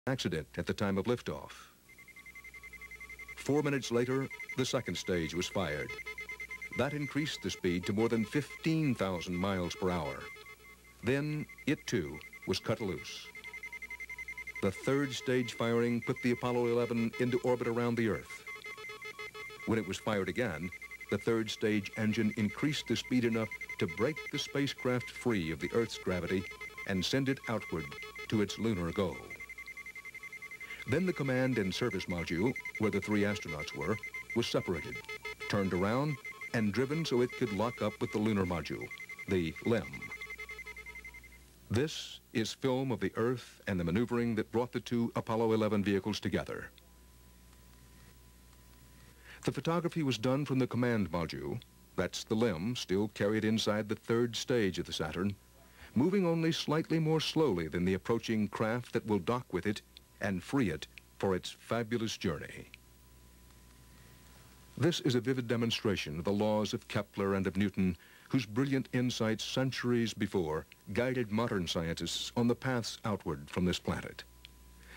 accident at the time of liftoff. 4 minutes later, the second stage was fired. That increased the speed to more than 15,000 miles per hour. Then it too was cut loose. The third stage firing put the Apollo 11 into orbit around the Earth. When it was fired again, the third stage engine increased the speed enough to break the spacecraft free of the Earth's gravity and send it outward to its lunar goal. Then the command and service module, where the three astronauts were, was separated, turned around, and driven so it could lock up with the lunar module, the LEM. This is film of the Earth and the maneuvering that brought the two Apollo 11 vehicles together. The photography was done from the command module, that's the LEM, still carried inside the third stage of the Saturn, moving only slightly more slowly than the approaching craft that will dock with it and free it for its fabulous journey. This is a vivid demonstration of the laws of Kepler and of Newton, whose brilliant insights centuries before guided modern scientists on the paths outward from this planet.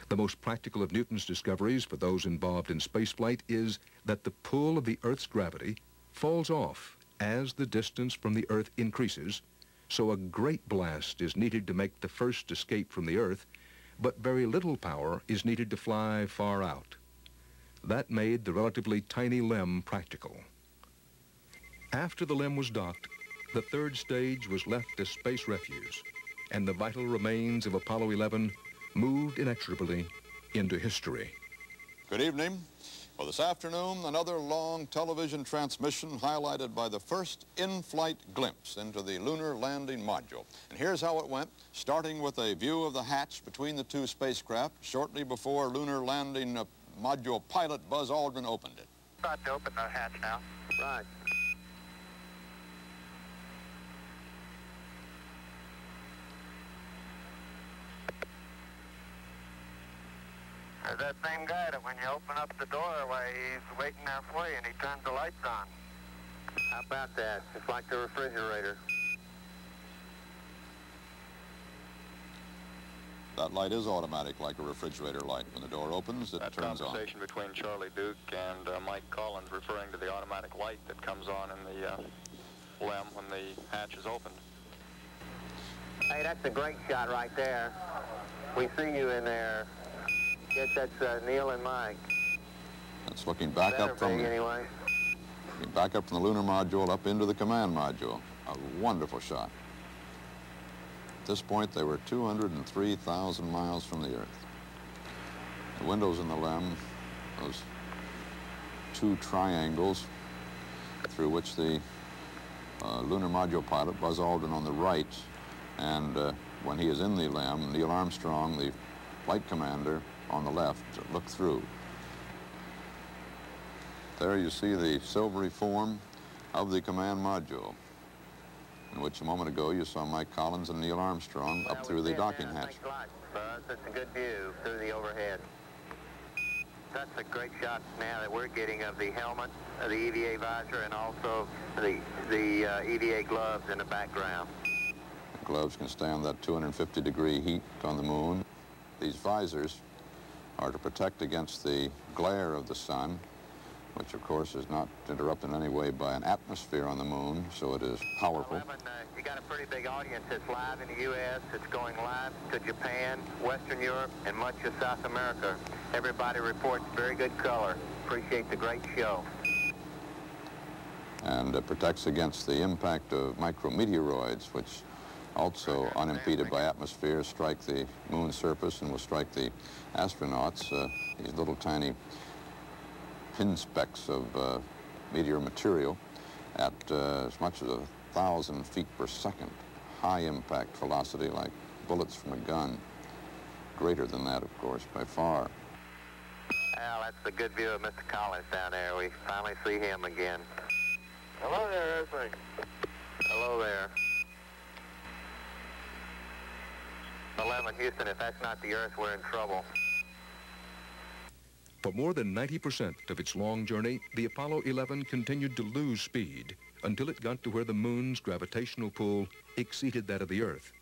The most practical of Newton's discoveries for those involved in spaceflight is that the pull of the Earth's gravity falls off as the distance from the Earth increases, so a great blast is needed to make the first escape from the Earth, but very little power is needed to fly far out. That made the relatively tiny LEM practical. After the LEM was docked, the third stage was left as space refuse, and the vital remains of Apollo 11 moved inexorably into history. Good evening. Well, this afternoon, another long television transmission highlighted by the first in-flight glimpse into the lunar landing module. And here's how it went, starting with a view of the hatch between the two spacecraft shortly before lunar landing module pilot Buzz Aldrin opened it. About to open the hatch now. Right. There's that same guy that when you open up the doorway, he's waiting there for you and he turns the lights on. How about that? It's like the refrigerator. That light is automatic like a refrigerator light. When the door opens, it turns on. Conversation between Charlie Duke and Mike Collins referring to the automatic light that comes on in the LEM when the hatch is opened. Hey, that's a great shot right there. We see you in there. Guess that's Neil and Mike. That's looking back up from anyway. Back up from the lunar module up into the command module. A wonderful shot. At this point, they were 203,000 miles from the Earth. The windows in the LEM, those two triangles through which the lunar module pilot, Buzz Aldrin, on the right, and when he is in the LEM, Neil Armstrong, the flight commander, on the left, look through. There you see the silvery form of the command module, in which a moment ago you saw Mike Collins and Neil Armstrong up through the docking hatch. Thanks a lot, Buzz. That's a good view through the overhead. That's a great shot now that we're getting of the helmet, of the EVA visor, and also the EVA gloves in the background. The gloves can stand that 250-degree heat on the moon. These visors are to protect against the glare of the sun, which of course is not interrupted in any way by an atmosphere on the moon, so it is powerful. 11, you got a pretty big audience. It's live in the U.S., it's going live to Japan, Western Europe, and much of South America. Everybody reports very good color. Appreciate the great show. And it protects against the impact of micrometeoroids, which also, unimpeded by atmosphere, strike the moon's surface and will strike the astronauts. These little tiny pin specks of meteor material at as much as 1,000 feet per second. High impact velocity, like bullets from a gun. Greater than that, of course, by far. Well, that's a good view of Mr. Collins down there. We finally see him again. Hello there, everybody. Hello there. 11, Houston, if that's not the Earth, we're in trouble. For more than 90% of its long journey, the Apollo 11 continued to lose speed until it got to where the moon's gravitational pull exceeded that of the Earth.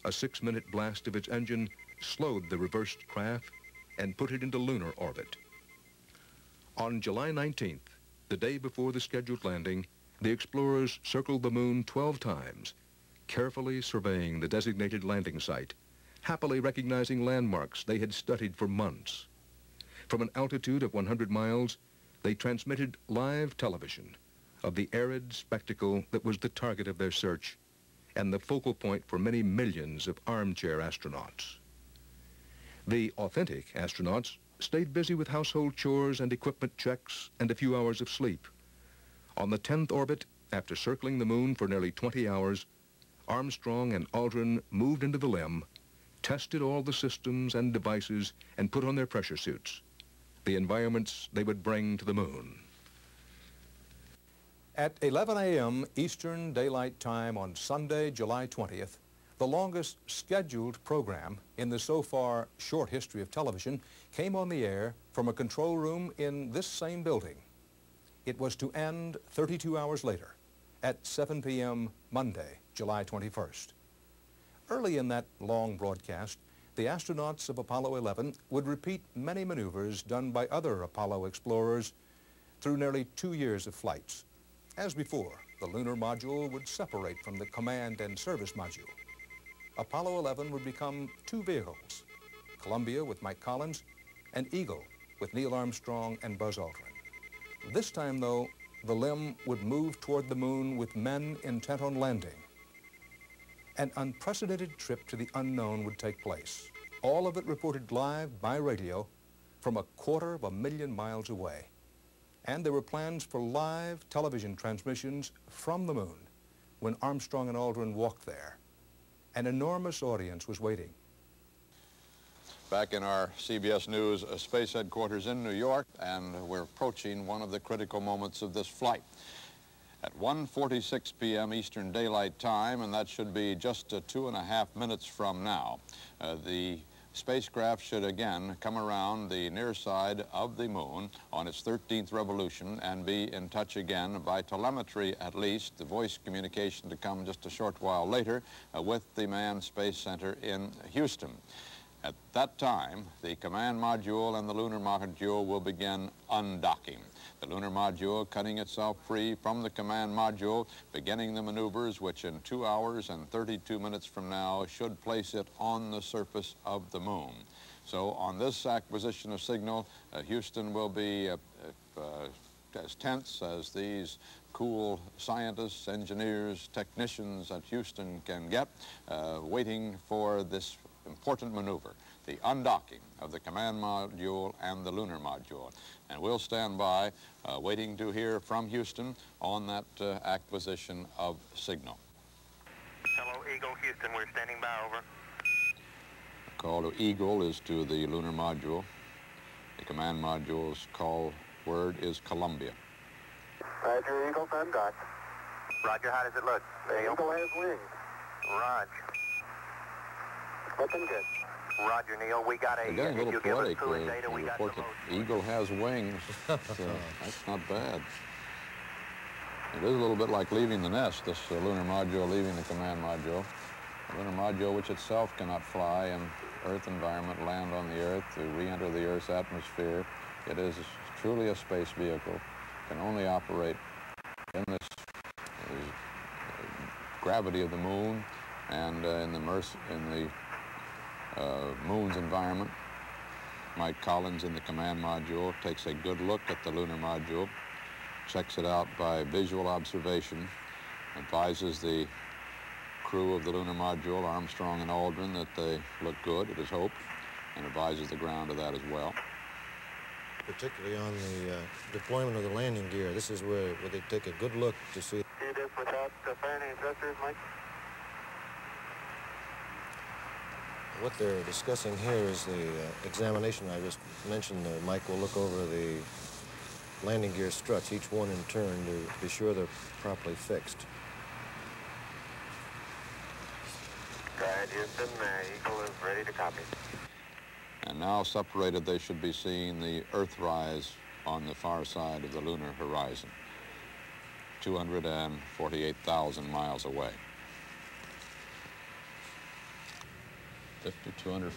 A 6-minute blast of its engine slowed the reversed craft and put it into lunar orbit. On July 19th, the day before the scheduled landing, the explorers circled the moon 12 times, carefully surveying the designated landing site, happily recognizing landmarks they had studied for months. From an altitude of 100 miles, they transmitted live television of the arid spectacle that was the target of their search and the focal point for many millions of armchair astronauts. The authentic astronauts stayed busy with household chores and equipment checks and a few hours of sleep. On the 10th orbit, after circling the moon for nearly 20 hours, Armstrong and Aldrin moved into the LEM, tested all the systems and devices, and put on their pressure suits, the environments they would bring to the moon. At 11 a.m. Eastern Daylight Time on Sunday, July 20th, the longest scheduled program in the so far short history of television came on the air from a control room in this same building. It was to end 32 hours later at 7 p.m. Monday, July 21st. Early in that long broadcast, the astronauts of Apollo 11 would repeat many maneuvers done by other Apollo explorers through nearly 2 years of flights. As before, the lunar module would separate from the command and service module. Apollo 11 would become two vehicles, Columbia with Mike Collins and Eagle with Neil Armstrong and Buzz Aldrin. This time, though, the LEM would move toward the moon with men intent on landing. An unprecedented trip to the unknown would take place, all of it reported live by radio from 250,000 miles away. And there were plans for live television transmissions from the moon when Armstrong and Aldrin walked there. An enormous audience was waiting. Back in our CBS News space headquarters in New York, and we're approaching one of the critical moments of this flight. At 1:46 p.m. Eastern Daylight Time, and that should be just 2.5 minutes from now, the spacecraft should again come around the near side of the moon on its 13th revolution and be in touch again by telemetry, at least, the voice communication to come just a short while later with the Manned Space Center in Houston. At that time, the command module and the lunar module will begin undocking. The lunar module cutting itself free from the command module, beginning the maneuvers which in 2 hours and 32 minutes from now should place it on the surface of the moon. So on this acquisition of signal, Houston will be as tense as these cool scientists, engineers, technicians at Houston can get, waiting for this important maneuver, the undocking of the command module and the lunar module. And we'll stand by waiting to hear from Houston on that acquisition of signal. Hello, Eagle, Houston, we're standing by, over. The call to Eagle is to the lunar module. The command module's call word is Columbia. Roger, Eagle, undocked. Roger, how does it look? The Eagle has wings. Roger. Looking good. Roger, Neil, we got a... We're getting a little poetic. The report that Eagle has wings. That's not bad. It is a little bit like leaving the nest, this lunar module leaving the command module. The lunar module, which itself cannot fly in Earth environment, land on the Earth, to re-enter the Earth's atmosphere. It is truly a space vehicle. Can only operate in this gravity of the moon and in the moon's environment. Mike Collins in the command module takes a good look at the lunar module, checks it out by visual observation, advises the crew of the lunar module, Armstrong and Aldrin, that they look good, it is hoped, and advises the ground of that as well. Particularly on the deployment of the landing gear. This is where they take a good look to see. Do this without firing any thrusters, Mike? What they're discussing here is the examination I just mentioned. Mike will look over the landing gear struts, each one in turn, to be sure they're properly fixed. Go ahead, Houston. Eagle is ready to copy. And now separated, they should be seeing the Earthrise on the far side of the lunar horizon, 248,000 miles away. 5,200